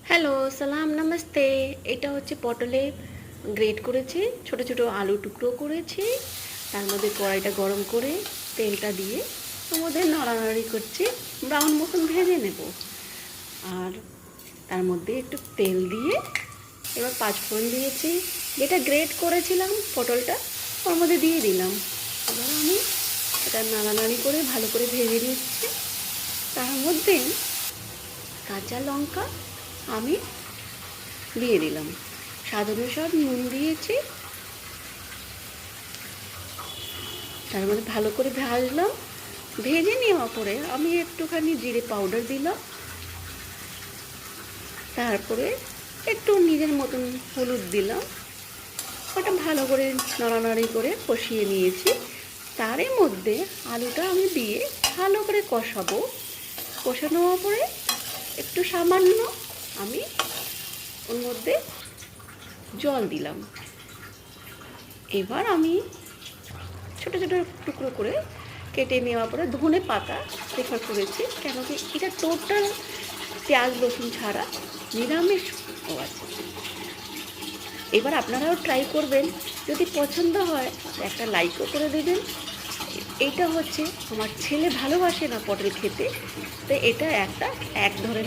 Hello, সালাম, নমস্তে। এটা হচ্ছে পটলে গ্রেট করেছি, ছোট ছোট আলু টুকরো করেছি। তার মধ্যে কড়াইটা গরম করে তেলটা দিয়ে ওর মধ্যে নাড়ানাড়ি করছি, ব্রাউন মতন ভেজে নেব। আর তার মধ্যে একটু তেল দিয়ে এবার পাঁচফোড়ন দিয়েছি, যেটা গ্রেট করেছিলাম পটলটা ওর মধ্যে দিয়ে দিলাম। এবার আমি এটা নাড়ানাড়ি করে ভালো করে ভেজে নিচ্ছি। তার মধ্যে কাঁচা লঙ্কা আমি দিয়ে দিলাম, স্বাদ অনুসার নুন দিয়েছি। তার মধ্যে ভালো করে ভাজলাম। ভেজে নেওয়ার পরে আমি একটুখানি জিরে পাউডার দিলাম, তারপরে একটু নিজের মতন হলুদ দিলাম। ওটা ভালো করে নাড়ানাড়ি করে কষিয়ে নিয়েছি। তারই মধ্যে আলুটা আমি দিয়ে ভালো করে কষাবো। কষানো হওয়ার পরে একটু সামান্য আমি ওর মধ্যে জল দিলাম। এবার আমি ছোটো ছোটো টুকরো করে কেটে নেওয়ার পরে ধনে পাতা প্রেফার করেছি, কেন কি এটা টোটাল পেঁয়াজ রসুন ছাড়া নিরামিষ আছে। এবার আপনারাও ট্রাই করবেন, যদি পছন্দ হয় একটা লাইকও করে দেবেন। এইটা হচ্ছে আমার ছেলে ভালোবাসে না পটল খেতে, তো এটা এক ধরনের